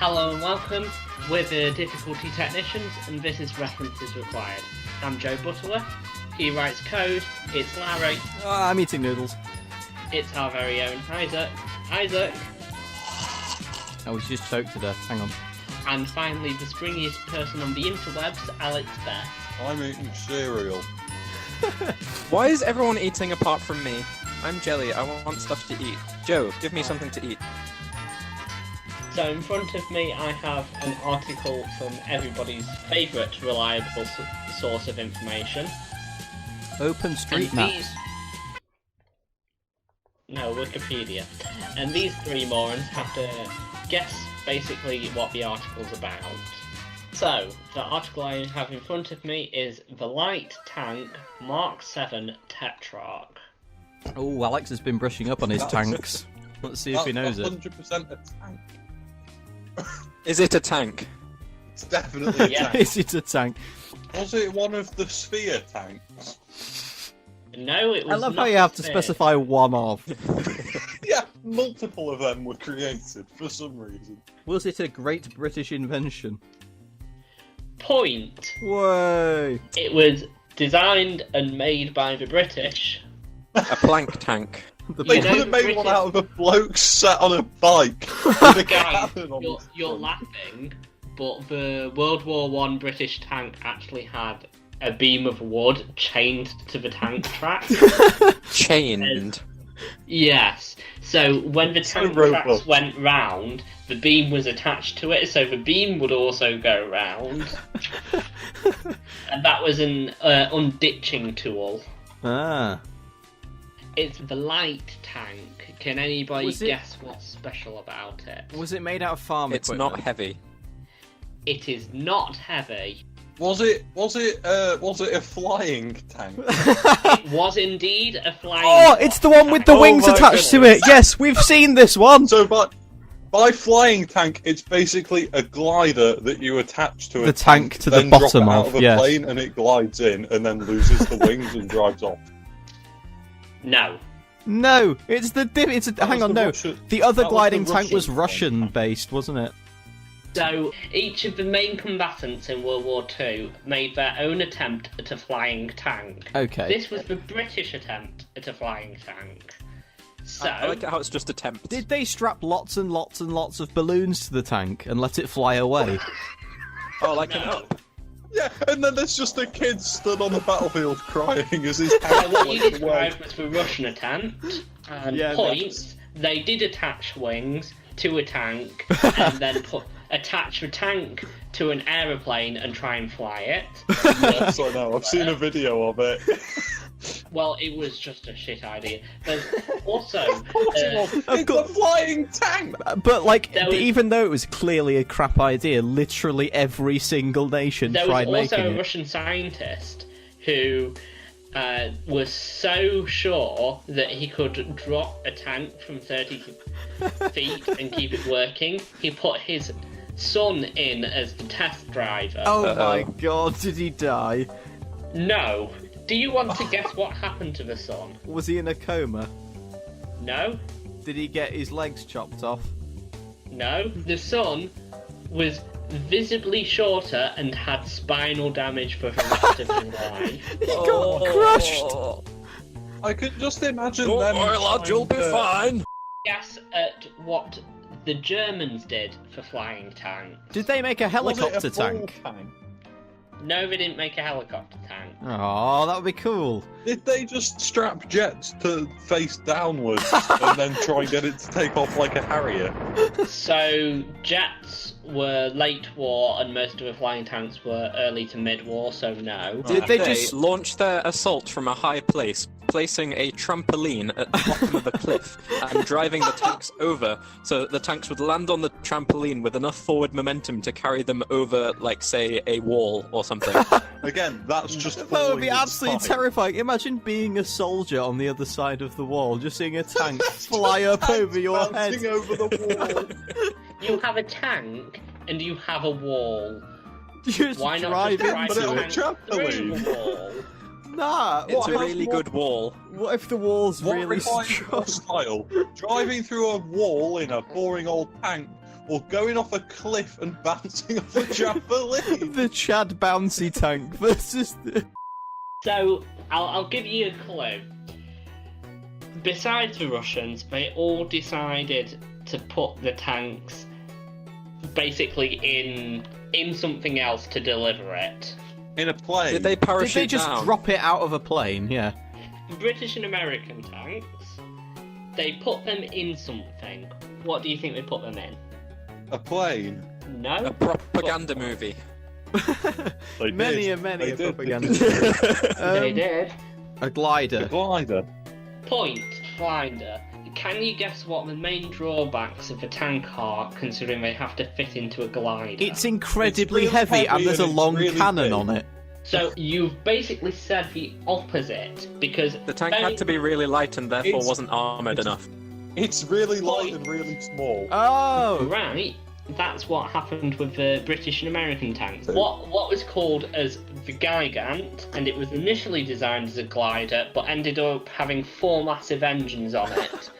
Hello and welcome. We're the Difficulty Technicians, and this is References Required. I'm Joe Butterworth. He writes code. It's Larry. I'm eating noodles. It's our very own Isaac. Isaac. Oh, he's just choked to death. Hang on. And finally, the springiest person on the interwebs, Alex Beth. I'm eating cereal. Why is everyone eating apart from me? I'm Jelly, I want stuff to eat. Joe, give me something to eat. So in front of me I have an article from everybody's favourite reliable source of information. OpenStreetMap. No, Wikipedia. And these three morons have to guess basically what the article's about. So, the article I have in front of me is the Light Tank Mark 7 Tetrarch. Oh, Alex has been brushing up on his tanks. Let's see if he knows it. 100% a tank. Is it a tank? It's definitely a Yeah. tank. Is it a tank? Was it one of the sphere tanks? No, it was I love not how you have a to sphere. specify one of. Yeah, multiple of them were created for some reason. Was it a great British invention? Point. Whoa! It was designed and made by the British. A plank tank. They You know could have the made British- one out of a bloke sat on a bike with a Guys, cannon on you're his front. laughing, but the World War I British tank actually had a beam of wood chained to the tank track. Chained. Yes. So when the So tank robust. tracks went round, the beam was attached to it, so the beam would also go round. And that was an unditching tool. Ah. It's the light tank. Can anybody Was it- guess what's special about it? Was it made out of farm It's equipment? not heavy. It is not heavy. Was it a flying tank? It was indeed a flying. Oh, it's the one with the Oh wings my attached to goodness. it! Yes, we've seen this one! So, by flying tank, it's basically a glider that you attach to a The tank to the then drop it bottom out of, a yes. plane, and it glides in, and then loses the wings and drives off. No. No, it's the hang was on, the no. Russian- The other that was gliding the tank was Russian Russian based, wasn't it? So each of the main combatants in World War II made their own attempt at a flying tank. Okay. This was the British attempt at a flying tank. So I like it how it's just attempt. Did they strap lots and lots and lots of balloons to the tank and let it fly away? Oh, like No. an up. Yeah, and then there's just a kid stood on the battlefield crying as his So tank what you flies away. described was the Russian attempt. And Yeah, points, they did attach wings to a tank and then attach the tank to an aeroplane and try and fly it. Yes, I know. I've seen a video of it. Well, it was just a shit idea. There's also It's a flying tank! But like, There was- even though it was clearly a crap idea, literally every single nation there was tried also making a it. Russian scientist who was so sure that he could drop a tank from 30 feet and keep it working. He put his son in as the test driver. Oh my god, did he die? No. Do you want to guess what happened to the son? Was he in a coma? No? Did he get his legs chopped off? No? The son was visibly shorter and had spinal damage for the rest of his life. He got crushed! I could just imagine Don't them. worry, lad, you'll be trying to- fine. Guess at what the Germans did for flying tanks. Did they make a Was it helicopter a full tank? No, they didn't make a helicopter tank. Oh, that would be cool. Did they just strap jets to face downwards and then try and get it to take off like a Harrier? So, jets were late war and most of the flying tanks were early to mid-war, so no. Did they just- launch their assault from a high place, placing a trampoline at the bottom of the cliff and driving the tanks over so that the tanks would land on the trampoline with enough forward momentum to carry them over, like, say, a wall or something? Again, that's just That would falling be in absolutely time. terrifying. Imagine being a soldier on the other side of the wall, just seeing a tank fly up Tanks over your bouncing head. over the wall. You have a tank and you have a wall. Just Why not drive just drive but the it'll tank trampoline. through the wall? Nah, It's what, a really good wall. what if the wall's What really requires strong? more style? Driving through a wall in a boring old tank, or going off a cliff and bouncing off a trampoline? The Chad bouncy tank versus the... So, I'll give you a clue. Besides the Russians, they all decided to put the tanks basically in something else to deliver it. In a plane. Did they Did parachute they just down? drop it out of a plane? Yeah. British and American tanks, they put them in something. What do you think they put them in? A plane. No? A propaganda movie. They many did. a They did. propaganda. They did. A glider. A glider. Point, Glider. Can you guess what the main drawbacks of a tank are, considering they have to fit into a glider? It's incredibly It's really heavy, and heavy there's a and it's long really cannon big. on it. So you've basically said the opposite, because The tank had to be really light and therefore It's- wasn't armoured enough. It's really light and really small. Oh! Right, that's what happened with the British and American tanks. What was called as the Gigant, and it was initially designed as a glider, but ended up having 4 massive engines on it.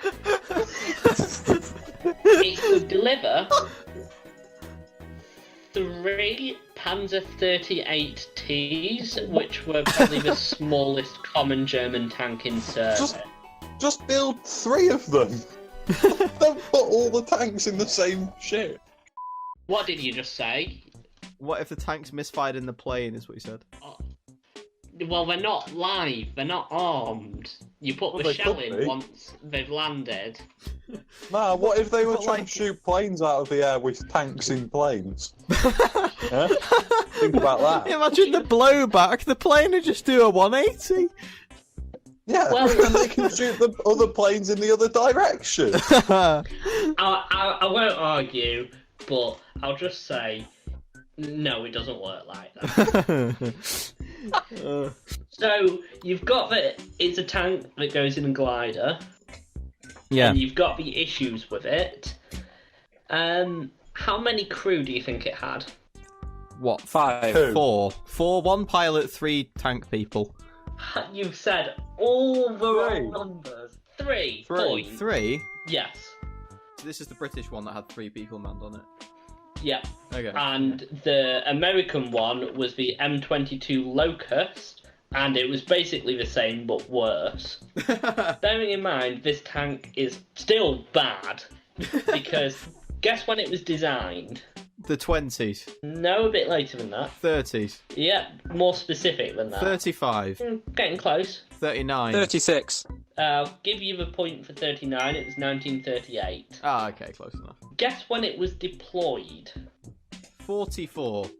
It could deliver 3 Panzer 38Ts, which were probably the smallest common German tank in service. Just build 3 of them. Don't put all the tanks in the same ship. What did you just say? What if the tanks misfired in the plane, is what you said? Well, they're not live, they're not armed. You put Well, the they shell could in be. once they've landed. Nah, what if they were But trying like- to shoot planes out of the air with tanks in planes? Yeah? Think about that. Imagine the blowback, the plane would just do a 180. Yeah, Well- and they can shoot the other planes in the other direction. I won't argue, but I'll just say, no, it doesn't work like that. So, you've got that it's a tank that goes in a glider, yeah. and you've got the issues with it. How many crew do you think it had? What? 5. 2. 4. 1 pilot, 3 tank people. You've said all the 3. wrong numbers. 3. 3. Point. 3? Yes. So this is the British one that had 3 people manned on it. Yeah. Okay. And the American one was the M22 Locust, and it was basically the same but worse. Bearing in mind, this tank is still bad, because guess when it was designed? The 20s. No, a bit later than that. 30s. Yeah, more specific than that. 35. Getting close. 39. 36. I'll give you the point for 39, it was 1938. Ah, okay, close enough. Guess when it was deployed? 44.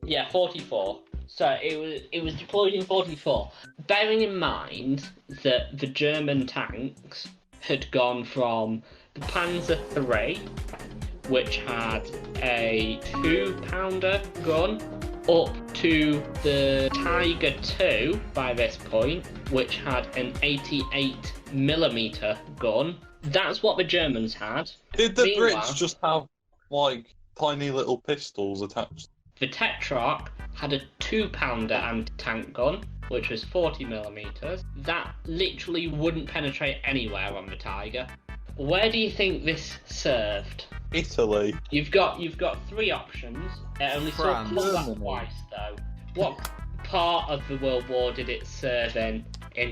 Yeah, 44. So it was deployed in 44. Bearing in mind that the German tanks had gone from the Panzer III, which had a 2-pounder gun, up to the Tiger II by this point, which had an 88mm gun. That's what the Germans had. Did the Meanwhile- Brits just have, like, tiny little pistols attached? The Tetrarch had a 2-pounder anti-tank gun, which was 40mm. That literally wouldn't penetrate anywhere on the Tiger. Where do you think this served? Italy. You've got 3 options. It only saw France. combat twice, though. What part of the World War did it serve in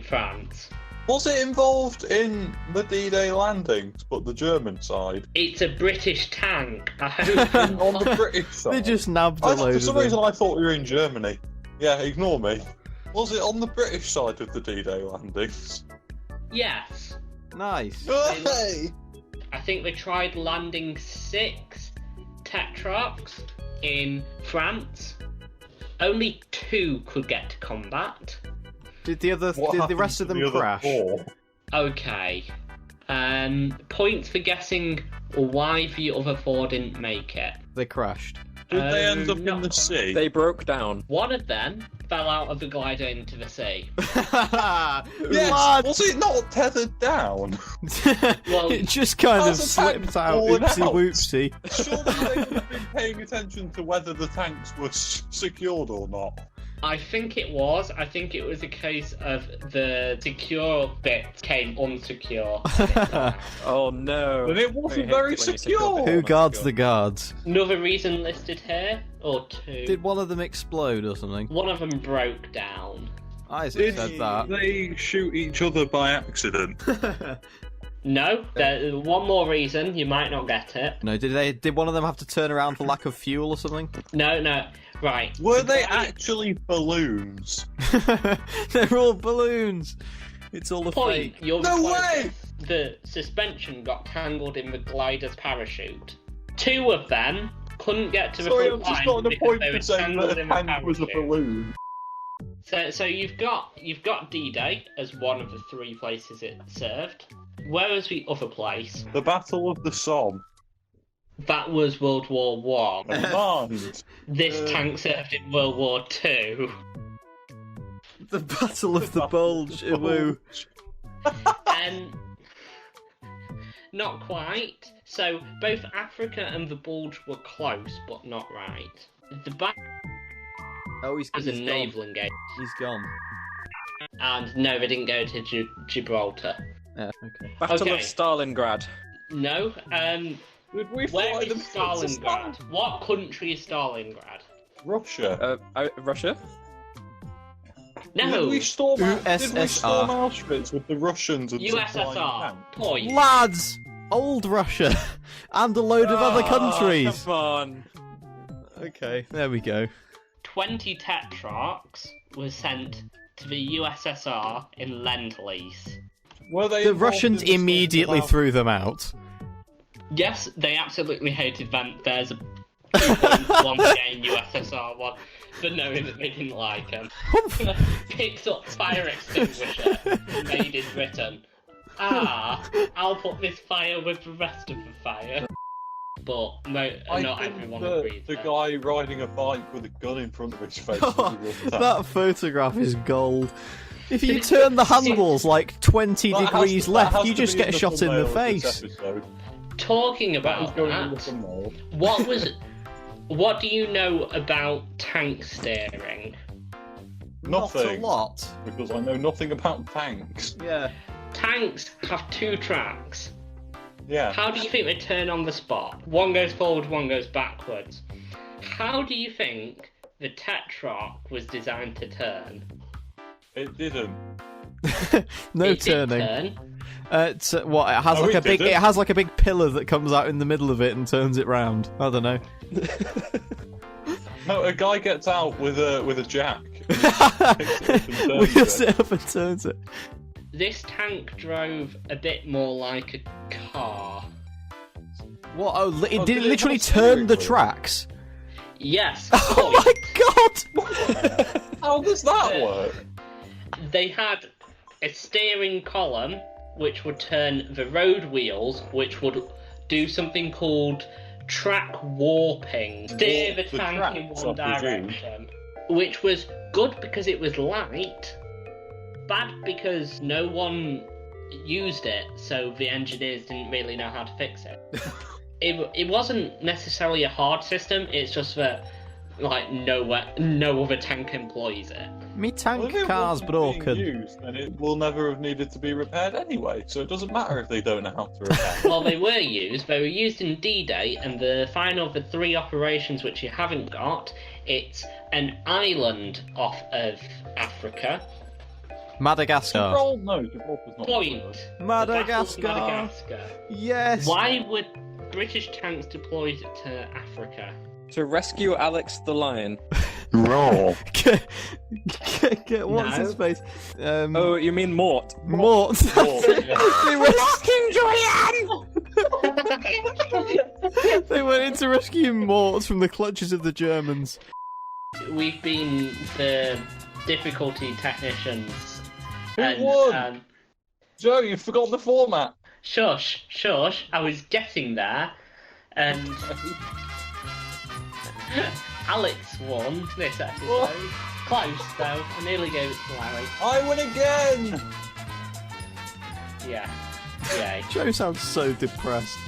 France? Was it involved in the D-Day landings, but the German side? It's a British tank. I hope On the British side? They just nabbed a I, load for of some them. reason I thought we were in Germany. Yeah, ignore me. Was it on the British side of the D-Day landings? Yes. Nice. Hey! I think they tried landing 6 Tetrarchs in France. Only 2 could get to combat. Did the rest of them crash? 4? Okay. Points for guessing why the other 4 didn't make it. They crashed. Did they end up No. in the sea? They broke down. One of them fell out of the glider into the sea. Yes, Lad! was it not tethered down? Well, it just kind of how's the tank slipped out. fallen Oopsie out? whoopsie. Surely they would have been paying attention to whether the tanks were secured or not. I think it was. I think it was a case of the secure bit came unsecure. Oh no. And it wasn't very secure. Who guards the guards? Another reason listed here, or two. Did one of them explode or something? One of them broke down. Isaac said that. They shoot each other by accident? No, one more reason, you might not get it. No, did one of them have to turn around for lack of fuel or something? No, right. Were they actually balloons? They're all balloons. It's all a Point, fake. you're No the way! closest. The suspension got tangled in the glider's parachute. Two of them couldn't get to the Sorry, front I'm just line not the because point they were for saying tangled that a in the tank was a parachute. balloon. So you've got D-Day as one of the three places it served. Where was the other place? The Battle of the Somme. That was World War One. Mind. This tank served in World War Two. The Battle of the Bulge. Woo. Not quite. So both Africa and the Bulge were close, but not right. The back Oh, he's was a gone. naval engagement, He's gone. and no, they didn't go to Gibraltar. Yeah, okay. Battle Okay. of Stalingrad. No. Did we Where fly is them Stalingrad? What country is Stalingrad? Russia. Russia? No. Did we storm USSR. Auschwitz with the Russians and some flying USSR. tanks? Point. Lads! Old Russia! And a load of other countries! Come on. Okay, there we go. 20 Tetrarchs were sent to the USSR in Lend-Lease. Were they The involved Russians in the immediately storm threw them out. Yes, they absolutely hated them. There's a 2.1 game USSR one for knowing that they didn't like them. Picked up fire extinguisher made in Britain. I'll put this fire with the rest of the fire. But no, I not think everyone the agrees. The though. guy riding a bike with a gun in front of his face. That photograph is gold. If you turn the handles like 20 degrees left, you just get shot in the face. Talking about that, what do you know about tank steering? Nothing. Not a lot. Because I know nothing about tanks. Yeah. Tanks have two tracks. Yeah. How do you think they turn on the spot? One goes forward, one goes backwards. How do you think the Tetrarch was designed to turn? It didn't. No It did turning. turn. It has No, like it a big. didn't. It has like a big pillar that comes out in the middle of it and turns it round. I don't know. No, a guy gets out with a jack. Wheels it up and turns it. This tank drove a bit more like a car. What? Oh, it did did it literally have a steering turn the wheel? tracks. Yes. Oh my god! How does that work? They had a steering column which would turn the road wheels, which would do something called track warping. Steer the Warp the tank in tracks, one I presume. direction. Which was good because it was light, bad because no one used it, so the engineers didn't really know how to fix it. It wasn't necessarily a hard system, it's just that like no other tank employs it. Me tank Well, if it car's wasn't being broken. used, then it will never have needed to be repaired anyway, so it doesn't matter if they don't know how to repair. Well, they were used in D-Day, and the final of the three operations which you haven't got, it's an island off of Africa. Madagascar. Gibraltar, no, Gibraltar's not. Point. Madagascar. The Battle of Madagascar. Yes. Why would British tanks deploy to Africa? To rescue Alex the lion. Raw. Get what's No. his face? Oh, you mean Mort? Mort. They went- They went in to rescue Mort from the clutches of the Germans. We've been the difficulty technicians. Who won? Joe, you've forgotten the format. Shush. I was getting there, and Alex won this episode. What? Close though. I nearly gave it to Larry. I win again! Yeah. Yay. Joe sounds so depressed.